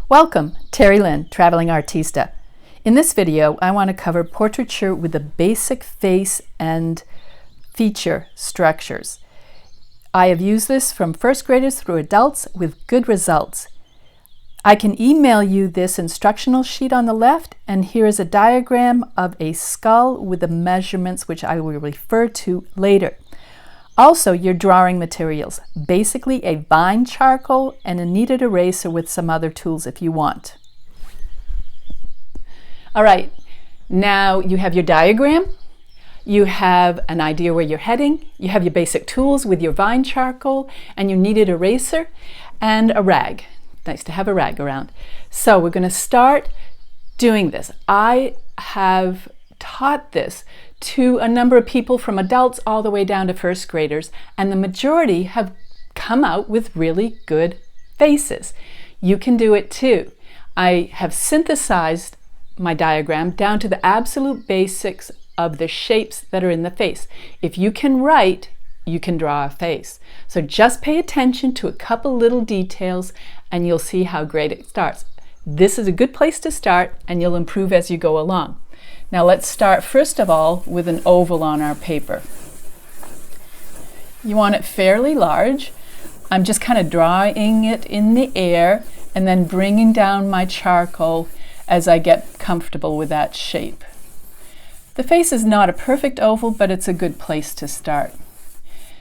Welcome, Terrilynn, Traveling Artista. In this video, I want to cover portraiture with the basic face and feature structures. I have used this from first graders through adults with good results. I can email you this instructional sheet on the left, and here is a diagram of a skull with the measurements which I will refer to later. Also, your drawing materials, basically a vine charcoal and a kneaded eraser with some other tools if you want. All right, now you have your diagram, you have an idea where you're heading, you have your basic tools with your vine charcoal and your kneaded eraser and a rag. Nice to have a rag around. So we're going to start doing this. I have taught this to a number of people from adults all the way down to first graders, and the majority have come out with really good faces. You can do it too. I have synthesized my diagram down to the absolute basics of the shapes that are in the face. If you can write, you can draw a face. So just pay attention to a couple little details and you'll see how great it starts. This is a good place to start and you'll improve as you go along. Now let's start first of all with an oval on our paper. You want it fairly large. I'm just kind of drawing it in the air and then bringing down my charcoal as I get comfortable with that shape. The face is not a perfect oval, but it's a good place to start.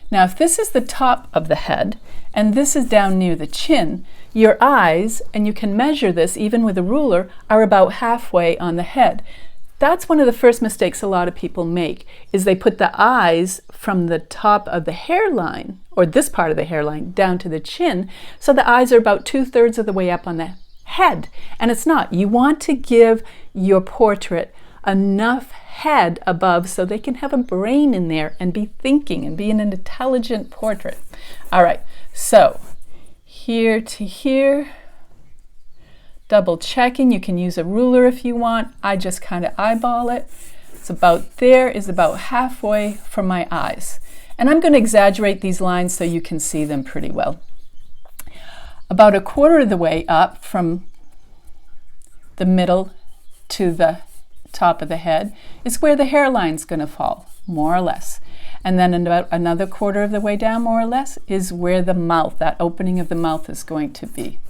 Now if this is the top of the head and this is down near the chin, your eyes, and you can measure this even with a ruler, are about halfway on the head. That's one of the first mistakes a lot of people make, is they put the eyes from the top of the hairline, or this part of the hairline, down to the chin, so the eyes are about 2/3 of the way up on the head. And it's not. You want to give your portrait enough head above so they can have a brain in there and be thinking and be an intelligent portrait. All right, so here to here. Double checking, you can use a ruler if you want. I just kind of eyeball it. It's about there, is about halfway from my eyes. And I'm going to exaggerate these lines so you can see them pretty well. About a quarter of the way up from the middle to the top of the head is where the hairline's going to fall, more or less. And then about another quarter of the way down, more or less, is where the mouth, that opening of the mouth, is going to be.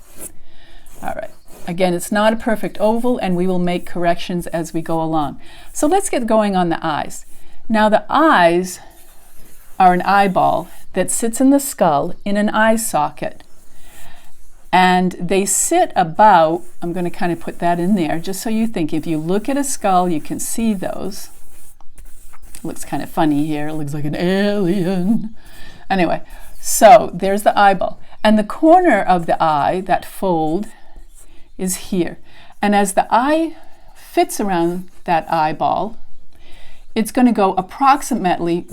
All right. Again, it's not a perfect oval, and we will make corrections as we go along. So let's get going on the eyes. Now the eyes are an eyeball that sits in the skull in an eye socket. And they sit about, I'm going to kind of put that in there just so you think. If you look at a skull, you can see those. It looks kind of funny here. It looks like an alien. Anyway, so there's the eyeball. And the corner of the eye, that fold, is here. And as the eye fits around that eyeball, it's going to go approximately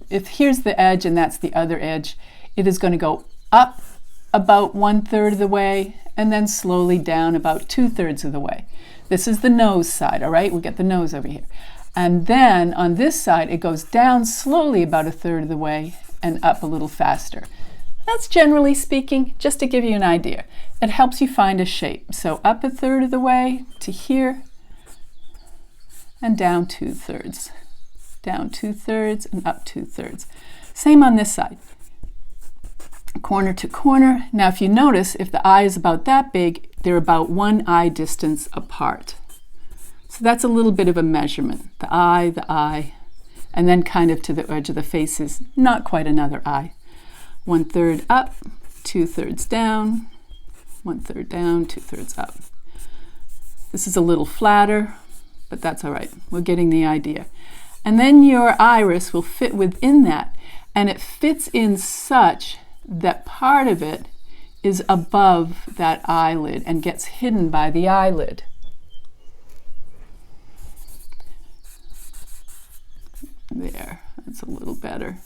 if here's the edge and that's the other edge, it is going to go up about 1/3 of the way and then slowly down about 2/3 of the way. This is the nose side, all right? We'll get the nose over here. And then on this side, it goes down slowly about 1/3 of the way and up a little faster. That's generally speaking, just to give you an idea. It helps you find a shape. So up 1/3 of the way to here and down 2/3. Down 2/3 and up 2/3. Same on this side. Corner to corner. Now if you notice, if the eye is about that big, they're about one eye distance apart. So that's a little bit of a measurement. The eye, and then kind of to the edge of the face is not quite another eye. 1/3 up, 2/3 down, 1/3 down, 2/3 up. This is a little flatter, but that's all right. We're getting the idea. And then your iris will fit within that, and it fits in such that part of it is above that eyelid and gets hidden by the eyelid. There, that's a little better.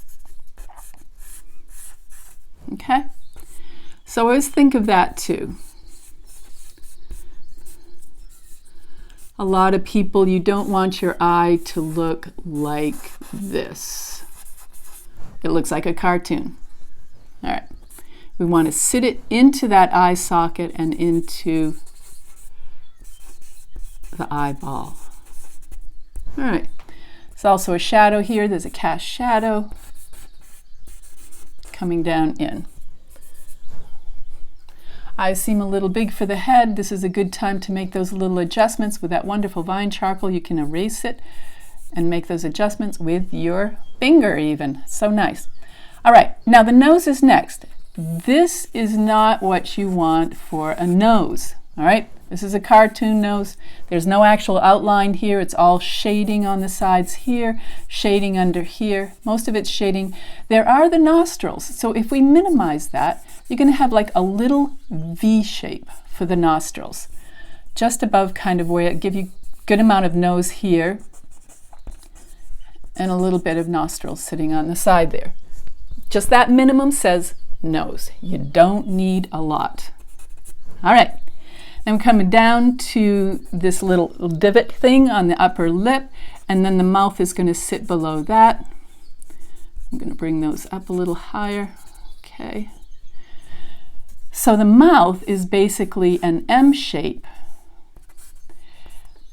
Okay, so always think of that too. A lot of people, you don't want your eye to look like this. It looks like a cartoon. All right, We want to sit it into that eye socket and into the eyeball. All right. There's also a shadow here. There's a cast shadow coming down in. Eyes seem a little big for the head. This is a good time to make those little adjustments. With that wonderful vine charcoal, you can erase it and make those adjustments with your finger even. So nice. All right, now the nose is next. This is not what you want for a nose, all right? This is a cartoon nose. There's no actual outline here. It's all shading on the sides here, shading under here. Most of it's shading. There are the nostrils. So if we minimize that, you're going to have like a little V shape for the nostrils, just above kind of where it give you good amount of nose here and a little bit of nostrils sitting on the side there. Just that minimum says nose. You don't need a lot. All right. Then we're coming down to this little divot thing on the upper lip, and then the mouth is going to sit below that. I'm going to bring those up a little higher. Okay. So the mouth is basically an M shape,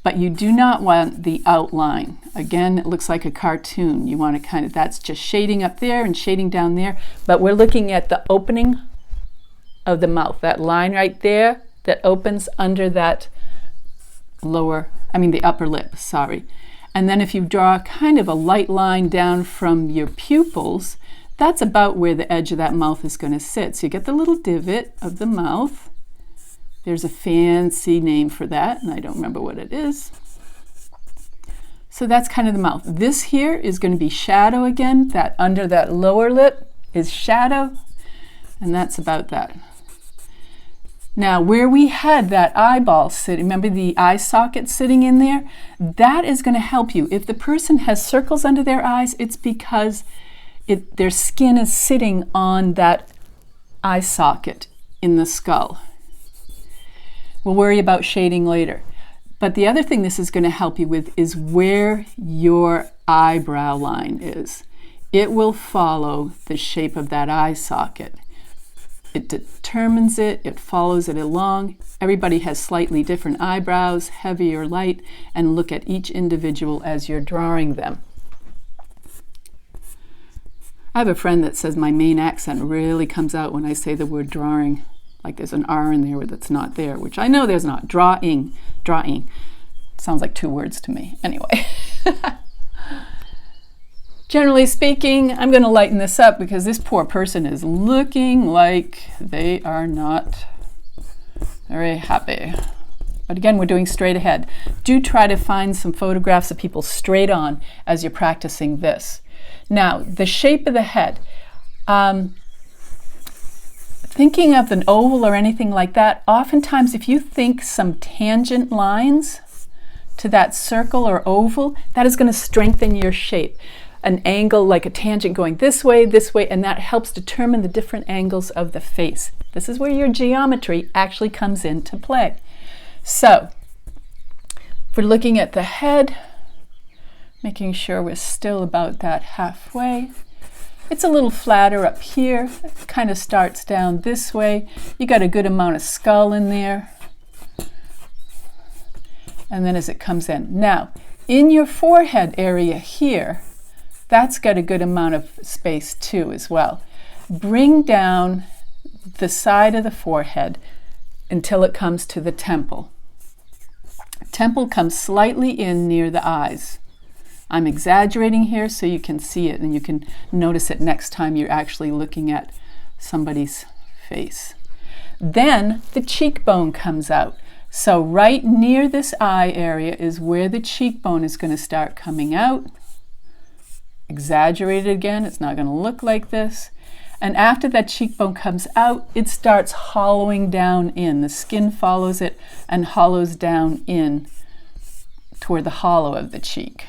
but you do not want the outline. Again, it looks like a cartoon. You want to kind of, that's just shading up there and shading down there, but we're looking at the opening of the mouth, that line right there that opens under that the upper lip, sorry. And then if you draw kind of a light line down from your pupils, that's about where the edge of that mouth is going to sit. So you get the little divot of the mouth. There's a fancy name for that, and I don't remember what it is. So that's kind of the mouth. This here is going to be shadow again. That under that lower lip is shadow, and that's about that. Now, where we had that eyeball sitting, remember the eye socket sitting in there? That is going to help you. If the person has circles under their eyes, it's because their skin is sitting on that eye socket in the skull. We'll worry about shading later. But the other thing this is going to help you with is where your eyebrow line is. It will follow the shape of that eye socket. It determines it, it follows it along. Everybody has slightly different eyebrows, heavy or light, and look at each individual as you're drawing them. I have a friend that says my main accent really comes out when I say the word drawing, like there's an R in there that's not there, which I know there's not. Drawing. Sounds like two words to me. Anyway. Generally speaking, I'm going to lighten this up because this poor person is looking like they are not very happy. But again, we're doing straight ahead. Do try to find some photographs of people straight on as you're practicing this. Now, the shape of the head. Thinking of an oval or anything like that, oftentimes if you think some tangent lines to that circle or oval, that is going to strengthen your shape. An angle like a tangent going this way, and that helps determine the different angles of the face. This is where your geometry actually comes into play. So, if we're looking at the head, making sure we're still about that halfway. It's a little flatter up here. It kind of starts down this way. You got a good amount of skull in there. And then as it comes in. Now, in your forehead area here, that's got a good amount of space too as well. Bring down the side of the forehead until it comes to the temple. Temple comes slightly in near the eyes. I'm exaggerating here so you can see it and you can notice it next time you're actually looking at somebody's face. Then the cheekbone comes out. So right near this eye area is where the cheekbone is going to start coming out. Exaggerated again, it's not going to look like this. And after that cheekbone comes out, it starts hollowing down in. The skin follows it and hollows down in toward the hollow of the cheek.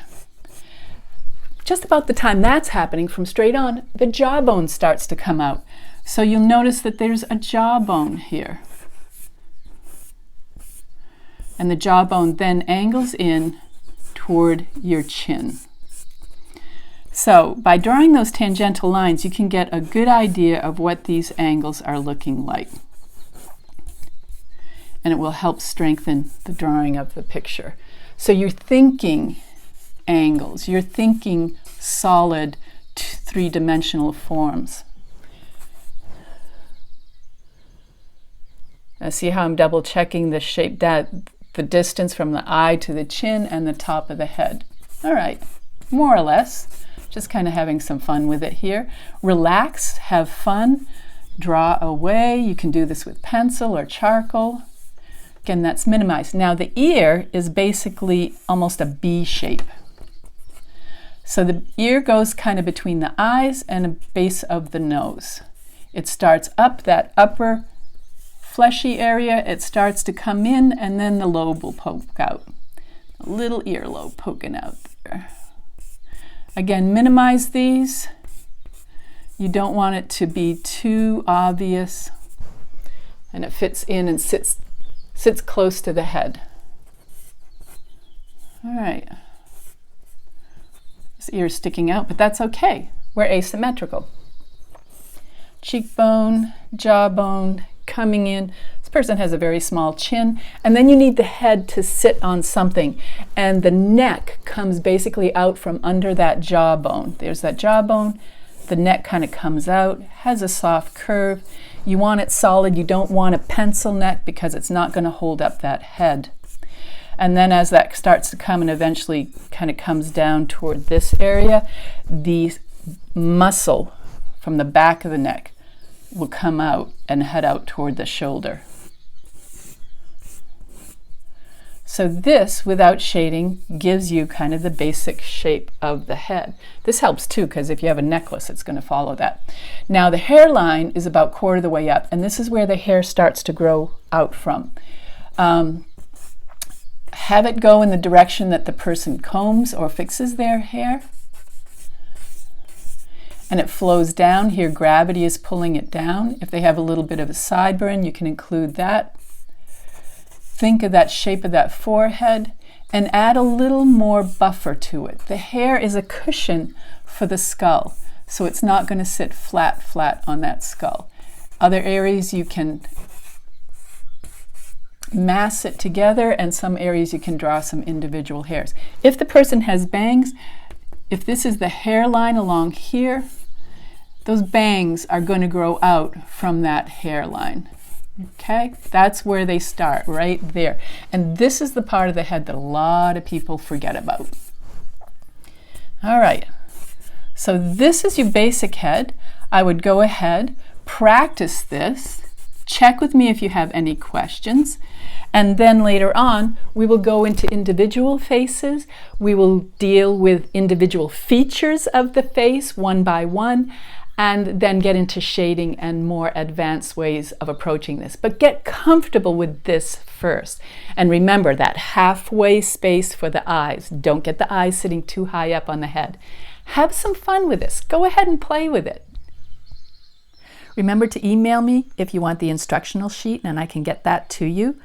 Just about the time that's happening, from straight on, the jawbone starts to come out. So you'll notice that there's a jawbone here. And the jawbone then angles in toward your chin. So by drawing those tangential lines, you can get a good idea of what these angles are looking like. And it will help strengthen the drawing of the picture. So you're thinking angles, you're thinking solid three-dimensional forms. Now see how I'm double checking the shape, the distance from the eye to the chin and the top of the head. All right, more or less. Just kind of having some fun with it here. Relax, have fun, draw away. You can do this with pencil or charcoal. Again, that's minimized. Now the ear is basically almost a B shape. So the ear goes kind of between the eyes and the base of the nose. It starts up, that upper fleshy area, it starts to come in, and then the lobe will poke out. A little earlobe poking out there. Again, minimize these. You don't want it to be too obvious. And it fits in and sits close to the head. All right. This ear's sticking out, but that's okay. We're asymmetrical. Cheekbone, jawbone, coming in. This person has a very small chin, and then you need the head to sit on something, and the neck comes basically out from under that jawbone. There's that jawbone. The neck kind of comes out, has a soft curve. You want it solid. You don't want a pencil neck because it's not going to hold up that head. And then as that starts to come and eventually kind of comes down toward this area, the muscle from the back of the neck will come out and head out toward the shoulder. So this, without shading, gives you kind of the basic shape of the head. This helps too, because if you have a necklace, it's going to follow that. Now the hairline is about quarter of the way up, and this is where the hair starts to grow out from. Have it go in the direction that the person combs or fixes their hair. And it flows down. Here, gravity is pulling it down. If they have a little bit of a sideburn, you can include that. Think of that shape of that forehead and add a little more buffer to it. The hair is a cushion for the skull, so it's not going to sit flat on that skull. Other areas you can mass it together, and some areas you can draw some individual hairs. If the person has bangs, if this is the hairline along here, those bangs are going to grow out from that hairline. Okay, that's where they start, right there. And this is the part of the head that a lot of people forget about. All right, so this is your basic head. I would go ahead, practice this, check with me if you have any questions, and then later on we will go into individual faces. We will deal with individual features of the face one by one, and then get into shading and more advanced ways of approaching this. But get comfortable with this first. And remember that halfway space for the eyes. Don't get the eyes sitting too high up on the head. Have some fun with this. Go ahead and play with it. Remember to email me if you want the instructional sheet, and I can get that to you.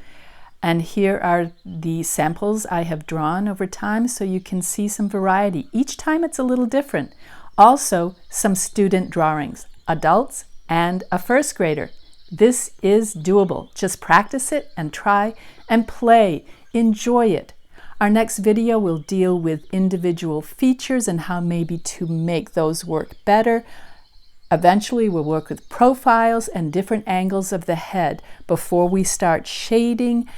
And here are the samples I have drawn over time, so you can see some variety. Each time it's a little different. Also, some student drawings, adults and a first grader. This is doable. Just practice it and try and play. Enjoy it. Our next video will deal with individual features and how maybe to make those work better. Eventually, we'll work with profiles and different angles of the head before we start shading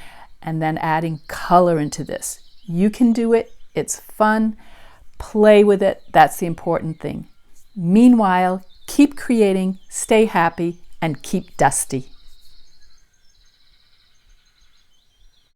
and then adding color into this. You can do it. It's fun. Play with it. That's the important thing. Meanwhile, keep creating, stay happy, and keep dusty.